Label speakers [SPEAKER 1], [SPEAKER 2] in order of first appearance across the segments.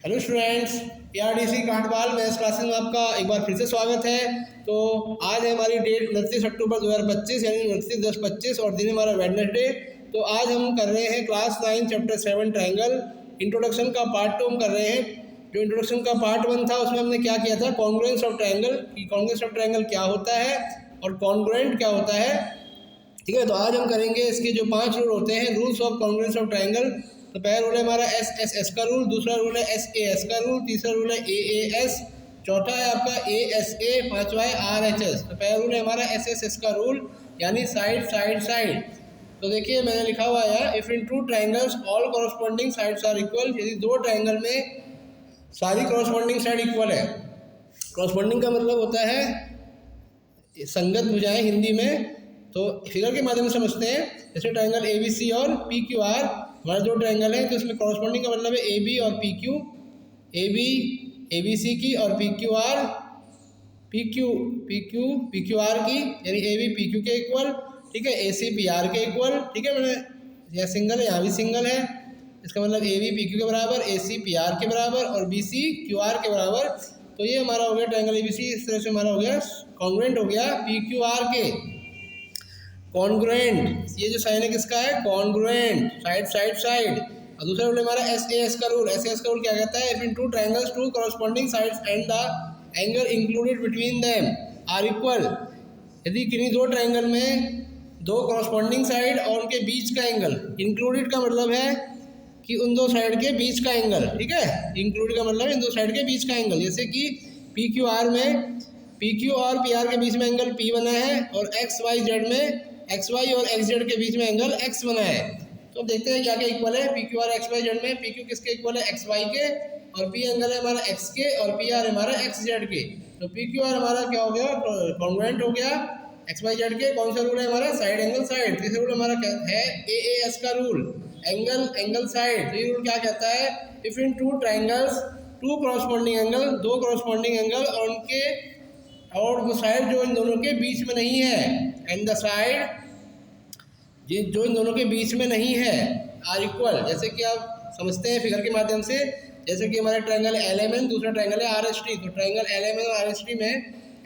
[SPEAKER 1] Hello students, ARDC Kantwal maths classes में आपका एक बार फिर से स्वागत है। तो आज है हमारी डेट 29 अक्टूबर 2025 यानी 29/10/25 और दिन हमारा वेडनेसडे। तो आज हम कर रहे हैं क्लास 9 चैप्टर 7 ट्रायंगल इंट्रोडक्शन का पार्ट 2 हम कर रहे हैं। जो इंट्रोडक्शन का पार्ट 1 था उसमें हमने क्या किया था, कॉन्ग्रुएंस ऑफ ट्रायंगल कि कॉन्ग्रुएंस ऑफ ट्रायंगल क्या होता है और कॉन्ग्रुएंट क्या होता है। ठीक है, तो आज हम करेंगे इसके जो 5 रूल होते हैं, rules of congruence of triangle. तो पहला रूल है हमारा SSS का रूल, दूसरा रूल है SAS का रूल, तीसरा रूल है AAS, चौथा है आपका ASA, पांचवा है RHS। तो पहला रूल है हमारा SSS का रूल यानी साइड साइड साइड। तो देखिए मैंने लिखा हुआ है, if in two triangles all corresponding sides are equal, यदि दो ट्रायंगल में सारी कॉरस्पॉन्डिंग साइड इक्वल है। कॉरस्पॉन्डिंग का मतलब होता है संगत भुजाएं हिंदी में। तो फिगर के माध्यम से समझते हैं, जैसे ट्रायंगल ABC और PQR, हमारे दो ट्रायंगल हैं तो इसमें कॉरस्पॉन्डिंग का मतलब है AB और PQ, AB ABC की और PQR PQR की, यानी AB PQ के इक्वल। ठीक है, AC PR के इक्वल। ठीक है, मैंने यहाँ सिंगल है, यहाँ भी सिंगल है, इसका मतलब AB PQ के बराबर, AC PR के बराबर और BC QR के बराबर। तो ये हमारा हो गया ट्रायंगल ABC, इस तरह से हमारा हो गया कॉन्ग्रुएंट हो गया PQR के। कॉन्ग्रुएंट, ये जो साइन है किसका है, कॉन्ग्रुएंट, साइड साइड साइड। और दूसरा रूल हमारा SAS का रूल। SAS का रूल क्या कहता है, if in two triangles two corresponding sides and the angle included between them are equal, यदि किन्हीं दो ट्रायंगल में दो कॉरस्पॉन्डिंग साइड और उनके बीच का एंगल, इंक्लूडेड का मतलब है कि उन दो साइड के बीच का एंगल। ठीक है, इंक्लूडेड का मतलब इन दो साइड के बीच का एंगल, जैसे कि PQR में PQ और PR के बीच में एंगल P बना है और XYZ में XY और XZ के बीच में एंगल X बना है। तो देखते हैं क्या क्या इक्वल है। PQ और XYZ में PQ किसके इक्वल है, XY के, और P एंगल है हमारा X के और PR हमारा XZ के। तो PQR हमारा क्या हो गया, कॉन्ग्रुएंट हो गया XYZ के। कौन सा रूल है हमारा, साइड एंगल साइड। तीसरा रूल हमारा क्या है, AAS का रूल, एंगल साइड। तो ये रूल क्या कहता है, if in two triangles two corresponding angle, दो कॉरस्पॉन्डिंग एंगल और उनके और वो साइड जो इन दोनों के बीच में नहीं है, एंड द साइड जो इन दोनों के बीच में नहीं है आर इक्वल। जैसे कि आप समझते हैं फिगर के माध्यम से, जैसे कि हमारा ट्रायंगल LMN, दूसरा ट्रायंगल है RST। तो ट्रायंगल LMN और RST में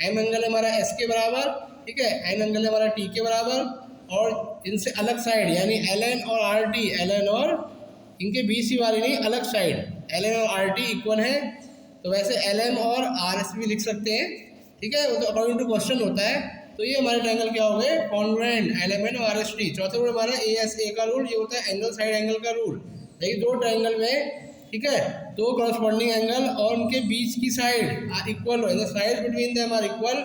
[SPEAKER 1] M एंगल है हमारा S के बराबर, ठीक है, N एंगल है हमारा T के बराबर, और इनसे अलग साइड यानी LN और RT, LN और इनके बीच वाली नहीं, अलग साइड LN और RT इक्वल है। तो वैसे LM और RS भी लिख सकते हैं। ठीक है, वो तो अकॉर्डिंग टू क्वेश्चन होता है। तो ये हमारे ट्रायंगल क्या हो गए, कॉन्ग्रुएंट, LMN और RST। चौथा रूल हमारा ASA का रूल, ये होता है एंगल साइड एंगल का रूल। यही दो ट्रायंगल में, ठीक है, दो कॉरस्पॉन्डिंग एंगल और उनके बीच की side are equal, the side between them are equal.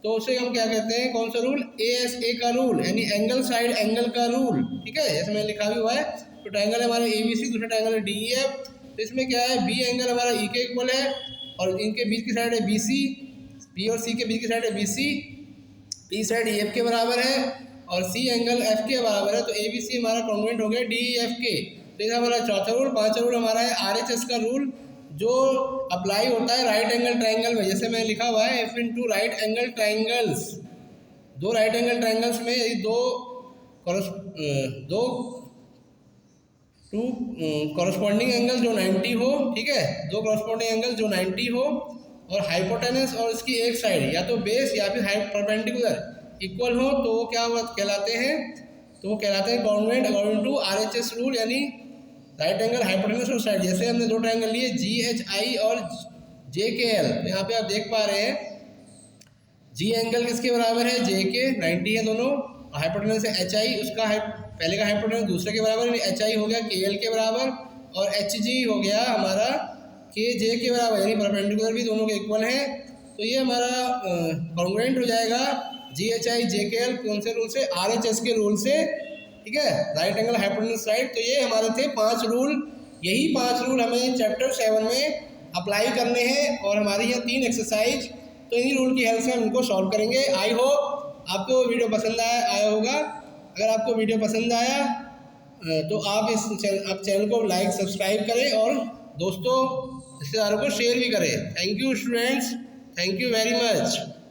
[SPEAKER 1] तो उसे हम क्या कहते हैं, कौन सा रूल, ASA का रूल यानी एंगल साइड एंगल का रूल। ठीक है, जैसे मैंने लिखा भी हुआ है। तो ट्रायंगल है हमारा ABC, दूसरा ट्रायंगल है DEF। तो इसमें क्या है, B एंगल हमारा E के इक्वल है और इनके बीच की साइड है BC, B और C के बीच की साइड है BC, P साइड EF के बराबर है और C एंगल F के बराबर है। तो ABC हमारा कॉन्ग्रुएंट हो गया DEF के। तो ये हमारा चौथा रूल। पांचवा रूल हमारा है RHS का रूल, जो अप्लाई होता है राइट एंगल ट्रायंगल में। जैसे मैंने लिखा हुआ है, if in two right angle triangles, दो राइट एंगल ट्रायंगल्स में यदि दो कॉरस्पॉन्डिंग एंगल जो 90 हो, ठीक है, दो कॉरस्पॉन्डिंग एंगल जो 90 हो और हाइपोटेनस और इसकी एक साइड या तो बेस या फिर परपेंडिकुलर इक्वल हो, तो वो क्या कहलाते हैं, तो वो कहलाते हैं congruent according to RHS rule यानी राइट एंगल हाइपोटेनस और साइड। जैसे हमने दो ट्रायंगल लिए GHI और JKL। तो यहाँ पे आप देख पा रहे हैं G एंगल किसके बराबर है, J के, 90 है दोनों, और हाइपोटेनस है HI, उसका पहले का हाइपोटेनस दूसरे के बराबर, HI हो गया KL के बराबर और HG हो गया हमारा KJ के बराबर, यानी परपेंडिकुलर भी दोनों के इक्वल हैं। तो ये हमारा कॉन्ग्रुएंट हो जाएगा GHI JKL, कौन से रूल से, RHS के रूल से। ठीक है, राइट एंगल हाइपोटेनस साइड। तो ये हमारे थे 5 रूल। यही 5 रूल हमें चैप्टर 7 में अप्लाई करने हैं और हमारी यहाँ 3 एक्सरसाइज, तो इन्हीं रूल की हेल्प से हम इनको सॉल्व करेंगे। आई होप आपको वीडियो पसंद आया होगा। अगर आपको वीडियो पसंद आया तो आप चैनल को लाइक सब्सक्राइब करें और दोस्तों रिश्तेदारों को शेयर भी करें। Thank you students, thank you very much.